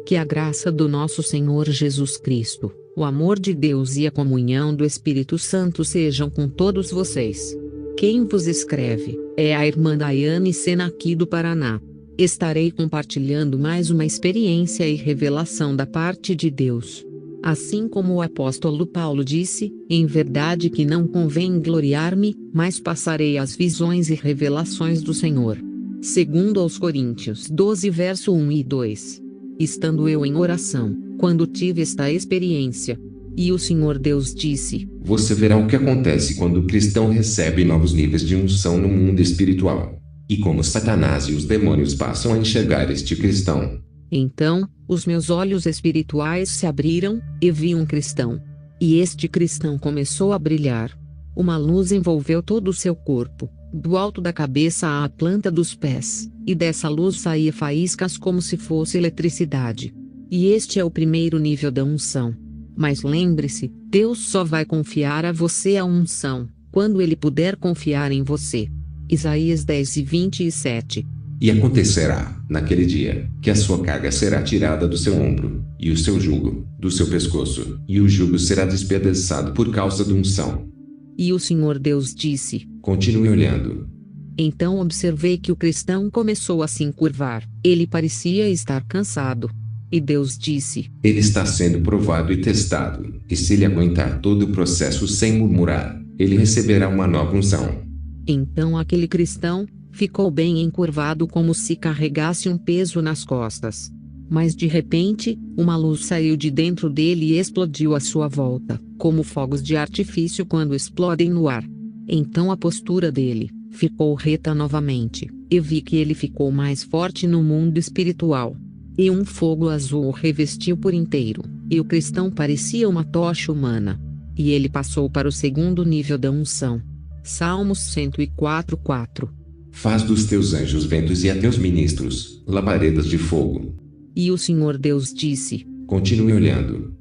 Que a graça do nosso Senhor Jesus Cristo, o amor de Deus e a comunhão do Espírito Santo sejam com todos vocês. Quem vos escreve é a irmã Daiane Sena aqui do Paraná. Estarei compartilhando mais uma experiência e revelação da parte de Deus. Assim como o apóstolo Paulo disse, em verdade que não convém gloriar-me, mas passarei as visões e revelações do Senhor. Segundo aos Coríntios 12 verso 1 e 2. Estando eu em oração, quando tive esta experiência, e o Senhor Deus disse: Você verá o que acontece quando o cristão recebe novos níveis de unção no mundo espiritual. E como Satanás e os demônios passam a enxergar este cristão. Então, os meus olhos espirituais se abriram, e vi um cristão. E este cristão começou a brilhar. Uma luz envolveu todo o seu corpo, do alto da cabeça à planta dos pés, e dessa luz saía faíscas como se fosse eletricidade. E este é o primeiro nível da unção. Mas lembre-se, Deus só vai confiar a você a unção, quando Ele puder confiar em você. Isaías 10:27. E acontecerá, naquele dia, que a sua carga será tirada do seu ombro, e o seu jugo, do seu pescoço, e o jugo será despedaçado por causa da unção. E o Senhor Deus disse: Continue olhando. Então observei que o cristão começou a se encurvar. Ele parecia estar cansado. E Deus disse: Ele está sendo provado e testado, e se ele aguentar todo o processo sem murmurar, ele receberá uma nova unção. Então aquele cristão ficou bem encurvado como se carregasse um peso nas costas. Mas de repente, uma luz saiu de dentro dele e explodiu à sua volta, como fogos de artifício quando explodem no ar. Então a postura dele ficou reta novamente, e vi que ele ficou mais forte no mundo espiritual. E um fogo azul o revestiu por inteiro, e o cristão parecia uma tocha humana. E ele passou para o segundo nível da unção. Salmos 104:4. Faz dos teus anjos ventos e a teus ministros labaredas de fogo. E o Senhor Deus disse: Continue olhando.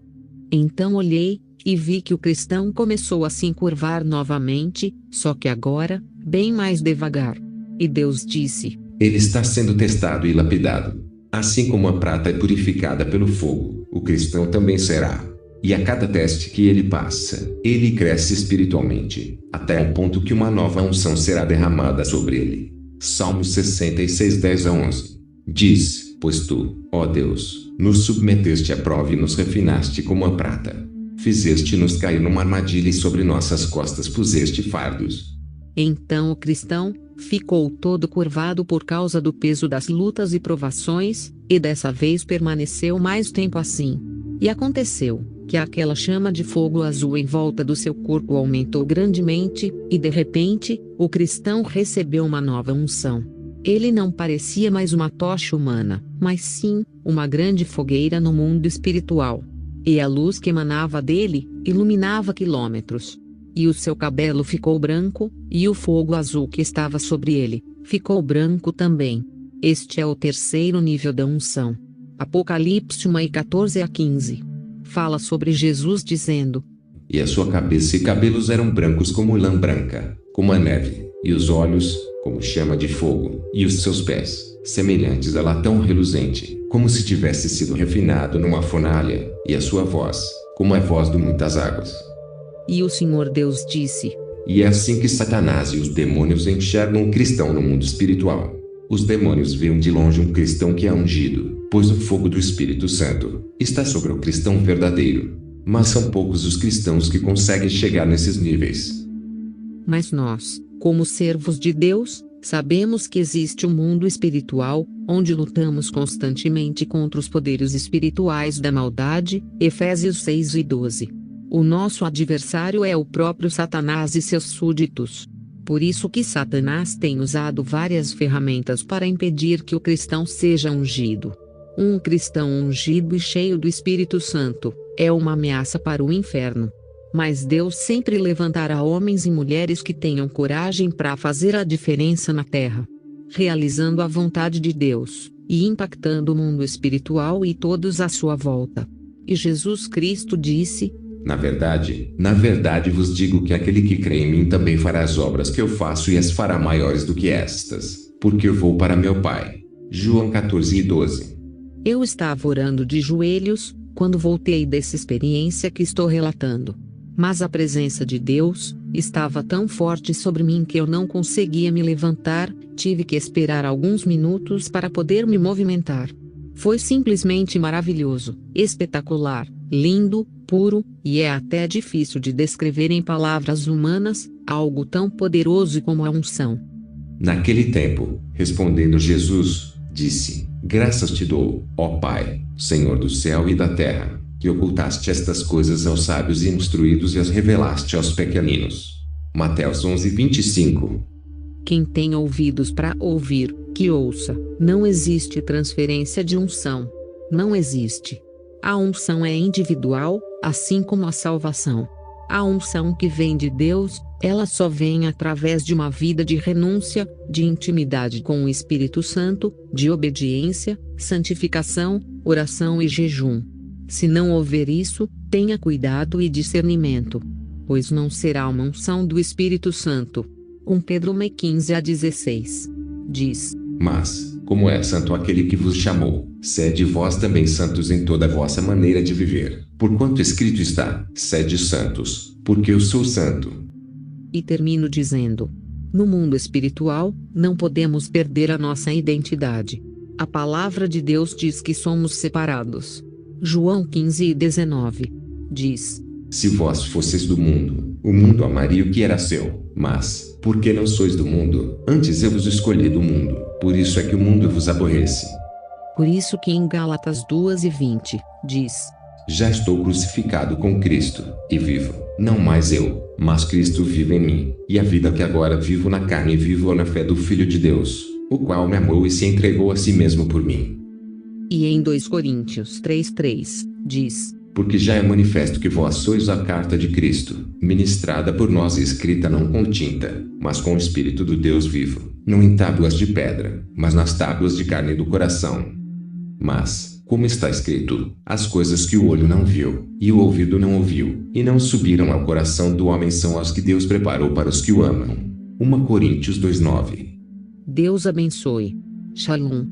Então olhei, e vi que o cristão começou a se encurvar novamente, só que agora, bem mais devagar. E Deus disse: Ele está sendo testado e lapidado. Assim como a prata é purificada pelo fogo, o cristão também será. E a cada teste que ele passa, ele cresce espiritualmente, até o ponto que uma nova unção será derramada sobre ele. Salmos 66, 10-11. Diz: Pois tu, ó Deus, nos submeteste à prova e nos refinaste como a prata. Fizeste-nos cair numa armadilha e sobre nossas costas puseste fardos. Então o cristão ficou todo curvado por causa do peso das lutas e provações, e dessa vez permaneceu mais tempo assim. E aconteceu que aquela chama de fogo azul em volta do seu corpo aumentou grandemente, e de repente, o cristão recebeu uma nova unção. Ele não parecia mais uma tocha humana, mas sim, uma grande fogueira no mundo espiritual. E a luz que emanava dele, iluminava quilômetros. E o seu cabelo ficou branco, e o fogo azul que estava sobre ele, ficou branco também. Este é o terceiro nível da unção. Apocalipse 1:14-15. Fala sobre Jesus dizendo: E a sua cabeça e cabelos eram brancos como lã branca, como a neve, e os olhos, como chama de fogo, e os seus pés, semelhantes a latão reluzente, como se tivesse sido refinado numa fornalha, e a sua voz, como a voz de muitas águas. E o Senhor Deus disse: E é assim que Satanás e os demônios enxergam o cristão no mundo espiritual. Os demônios veem de longe um cristão que é ungido, pois o fogo do Espírito Santo está sobre o cristão verdadeiro. Mas são poucos os cristãos que conseguem chegar nesses níveis. Mas nós, como servos de Deus, sabemos que existe um mundo espiritual, onde lutamos constantemente contra os poderes espirituais da maldade, Efésios 6:12. O nosso adversário é o próprio Satanás e seus súditos. Por isso que Satanás tem usado várias ferramentas para impedir que o cristão seja ungido. Um cristão ungido e cheio do Espírito Santo é uma ameaça para o inferno. Mas Deus sempre levantará homens e mulheres que tenham coragem para fazer a diferença na terra, realizando a vontade de Deus e impactando o mundo espiritual e todos à sua volta. E Jesus Cristo disse: Na verdade vos digo que aquele que crê em mim também fará as obras que eu faço e as fará maiores do que estas, porque eu vou para meu Pai. João 14:12. Eu estava orando de joelhos, quando voltei dessa experiência que estou relatando. Mas a presença de Deus estava tão forte sobre mim que eu não conseguia me levantar, tive que esperar alguns minutos para poder me movimentar. Foi simplesmente maravilhoso, espetacular, lindo, puro, e é até difícil de descrever em palavras humanas, algo tão poderoso como a unção. Naquele tempo, respondendo Jesus, disse: Graças te dou, ó Pai, Senhor do céu e da terra, que ocultaste estas coisas aos sábios e instruídos e as revelaste aos pequeninos. Mateus 11:25. Quem tem ouvidos para ouvir, que ouça. Não existe transferência de unção. Não existe. A unção é individual, assim como a salvação. A unção que vem de Deus, ela só vem através de uma vida de renúncia, de intimidade com o Espírito Santo, de obediência, santificação, oração e jejum. Se não houver isso, tenha cuidado e discernimento, pois não será uma unção do Espírito Santo. 1 Pedro 15:16 diz: Mas, como é santo aquele que vos chamou, sede vós também santos em toda a vossa maneira de viver, porquanto escrito está: sede santos, porque eu sou santo. E termino dizendo: no mundo espiritual, não podemos perder a nossa identidade. A palavra de Deus diz que somos separados. João 15:19 diz: Se vós fosseis do mundo, o mundo amaria o que era seu, mas, porque não sois do mundo, antes eu vos escolhi do mundo, por isso é que o mundo vos aborrece. Por isso que em Gálatas 2:20 diz: Já estou crucificado com Cristo, e vivo, não mais eu, mas Cristo vive em mim, e a vida que agora vivo na carne vivo na fé do Filho de Deus, o qual me amou e se entregou a si mesmo por mim. E em 2 Coríntios 3:3 diz: Porque já é manifesto que vós sois a carta de Cristo, ministrada por nós e escrita não com tinta, mas com o Espírito do Deus vivo, não em tábuas de pedra, mas nas tábuas de carne do coração. Mas, como está escrito, as coisas que o olho não viu, e o ouvido não ouviu, e não subiram ao coração do homem são as que Deus preparou para os que o amam. 1 Coríntios 2:9. Deus abençoe. Shalom.